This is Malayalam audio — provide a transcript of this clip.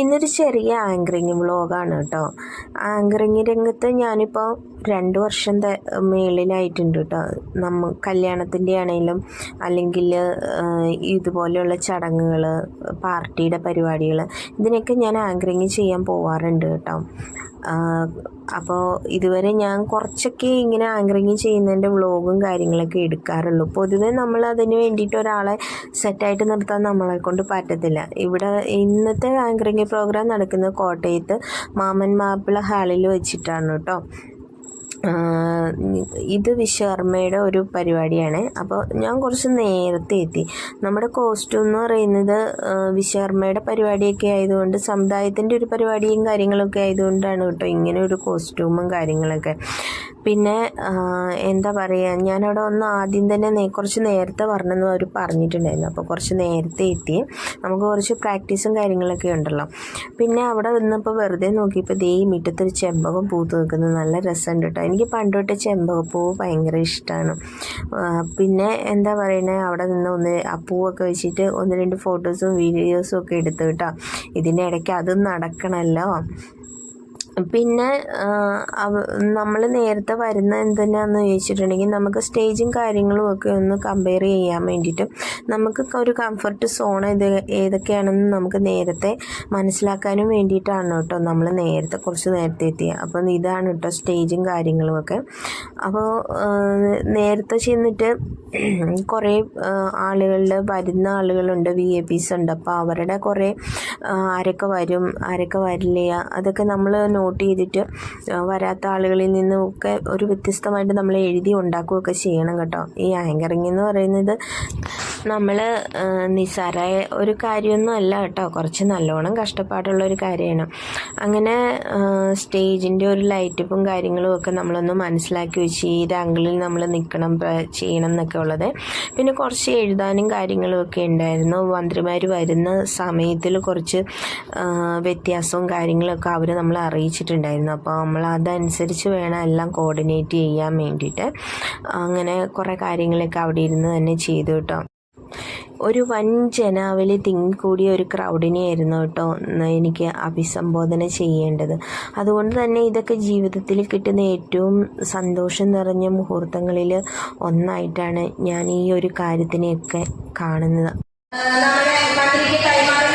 ഇന്നൊരു ചെറിയ ആങ്കറിങ് വ്ളോഗാണ് കേട്ടോ. ആങ്കറിങ് രംഗത്ത് ഞാനിപ്പോൾ 2 വർഷം മേളിലായിട്ടുണ്ട് കേട്ടോ. കല്യാണത്തിൻ്റെ ആണെങ്കിലും അല്ലെങ്കിൽ ഇതുപോലെയുള്ള ചടങ്ങുകൾ, പാർട്ടിയുടെ പരിപാടികൾ, ഇതിനൊക്കെ ഞാൻ ആങ്കറിങ് ചെയ്യാൻ പോവാറുണ്ട് കേട്ടോ. അപ്പോൾ ഇതുവരെ ഞാൻ കുറച്ചൊക്കെ ഇങ്ങനെ ആങ്കറിങ് ചെയ്യുന്നതിൻ്റെ വ്ളോഗും കാര്യങ്ങളൊക്കെ എടുക്കാറുള്ളൂ. പൊതുവേ നമ്മൾ അതിന് വേണ്ടിയിട്ട് ഒരാളെ സെറ്റായിട്ട് നിർത്താൻ നമ്മളെ കൊണ്ട് പറ്റത്തില്ല. ഇവിടെ ഇന്നത്തെ ആങ്കറിങ് പ്രോഗ്രാം നടക്കുന്നത് കോട്ടയത്ത് മാമൻ മാപ്പിള ഹാളിൽ വെച്ചിട്ടാണ് കേട്ടോ. ഇത് വിശ്വകർമ്മയുടെ ഒരു പരിപാടിയാണ്. അപ്പോൾ ഞാൻ കുറച്ച് നേരത്തെ എത്തി. നമ്മുടെ കോസ്റ്റ്യൂം എന്ന് പറയുന്നത് വിശ്വകർമ്മയുടെ പരിപാടിയൊക്കെ ആയതുകൊണ്ട്, സമുദായത്തിൻ്റെ ഒരു പരിപാടിയും കാര്യങ്ങളൊക്കെ ആയതുകൊണ്ടാണ് കേട്ടോ ഇങ്ങനെ ഒരു കോസ്റ്റ്യൂമും കാര്യങ്ങളൊക്കെ. പിന്നെ എന്താ പറയുക, ഞാനവിടെ ആദ്യം തന്നെ കുറച്ച് നേരത്തെ വരണമെന്ന് അവർ പറഞ്ഞിട്ടുണ്ടായിരുന്നു. അപ്പോൾ കുറച്ച് നേരത്തെ എത്തി. നമുക്ക് കുറച്ച് പ്രാക്ടീസും കാര്യങ്ങളൊക്കെ ഉണ്ടല്ലോ. പിന്നെ അവിടെ വന്നപ്പോൾ വെറുതെ നോക്കിയപ്പോൾ ഈ മുറ്റത്തൊരു ചെമ്പകം പൂത്ത് നിൽക്കുന്നത് നല്ല രസമുണ്ട് കേട്ടോ. എനിക്ക് പണ്ട് തൊട്ട് ചെമ്പകപ്പൂവ് ഭയങ്കര ഇഷ്ടമാണ്. പിന്നെ എന്താ പറയുന്നത്, അവിടെ നിന്ന് ആ പൂവൊക്കെ വെച്ചിട്ട് 1-2 ഫോട്ടോസും വീഡിയോസും ഒക്കെ എടുത്തു കേട്ടോ. ഇതിൻ്റെ ഇടയ്ക്ക് അതും നടക്കണമല്ലോ. പിന്നെ നമ്മൾ നേരത്തെ വരുന്ന എന്തിനാന്ന് ചോദിച്ചിട്ടുണ്ടെങ്കിൽ, നമുക്ക് സ്റ്റേജും കാര്യങ്ങളും ഒക്കെ ഒന്ന് കമ്പയർ ചെയ്യാൻ വേണ്ടിയിട്ടും നമുക്ക് ഒരു കംഫർട്ട് സോൺ ഏതൊക്കെയാണെന്ന് നമുക്ക് നേരത്തെ മനസ്സിലാക്കാനും വേണ്ടിയിട്ടാണ് കേട്ടോ നമ്മൾ കുറച്ച് നേരത്തെ എത്തിയത്. അപ്പം ഇതാണ് കേട്ടോ സ്റ്റേജും കാര്യങ്ങളുമൊക്കെ. അപ്പോൾ നേരത്തെ ചെന്നിട്ട് കുറേ വരുന്ന ആളുകളുണ്ട്, VIPs ഉണ്ട്. അപ്പോൾ അവരുടെ കുറേ ആരൊക്കെ വരും ആരൊക്കെ വരില്ല അതൊക്കെ നമ്മൾ നോട്ട് ചെയ്തിട്ട് വരാത്ത ആളുകളിൽ നിന്നൊക്കെ ഒരു വ്യത്യസ്തമായിട്ട് നമ്മൾ എഴുതി ഉണ്ടാക്കുകയൊക്കെ ചെയ്യണം കേട്ടോ. ഈ ആങ്കറിങ് എന്ന് പറയുന്നത് നമ്മൾ നിസ്സാരമായ ഒരു കാര്യമൊന്നും അല്ല കേട്ടോ. കുറച്ച് നല്ലോണം കഷ്ടപ്പാടുള്ള ഒരു കാര്യമാണ്. അങ്ങനെ സ്റ്റേജിൻ്റെ ഒരു ലൈറ്റപ്പും കാര്യങ്ങളും ഒക്കെ നമ്മളൊന്ന് മനസ്സിലാക്കി വെച്ച് ഏത് ആംഗിളിൽ നമ്മൾ നിൽക്കണം ചെയ്യണം എന്നൊക്കെ ഉള്ളത്. പിന്നെ കുറച്ച് എഴുതാനും കാര്യങ്ങളും ഒക്കെ ഉണ്ടായിരുന്നു. മന്ത്രിമാർ വരുന്ന സമയത്തിൽ കുറച്ച് വ്യത്യാസവും കാര്യങ്ങളൊക്കെ അവർ നമ്മളെ അറിയിച്ചിട്ടുണ്ടായിരുന്നു. അപ്പോൾ നമ്മൾ അതനുസരിച്ച് വേണം എല്ലാം കോർഡിനേറ്റ് ചെയ്യാൻ വേണ്ടിയിട്ട്. അങ്ങനെ കുറേ കാര്യങ്ങളൊക്കെ അവിടെ ഇരുന്ന് തന്നെ ചെയ്തു കേട്ടോ. ഒരു വൻ ജനാവലി തിങ്ങിക്കൂടിയ ഒരു ക്രൗഡിനെയായിരുന്നു കേട്ടോ എനിക്ക് അഭിസംബോധന ചെയ്യേണ്ടത്. അതുകൊണ്ട് തന്നെ ഇതൊക്കെ ജീവിതത്തിൽ കിട്ടുന്ന ഏറ്റവും സന്തോഷം നിറഞ്ഞ മുഹൂർത്തങ്ങളിൽ ഒന്നായിട്ടാണ് ഞാൻ ഈ ഒരു കാര്യത്തിനെയൊക്കെ കാണുന്നത്. നമ്മുടെ മന്ത്രിക്ക് കൈമാറി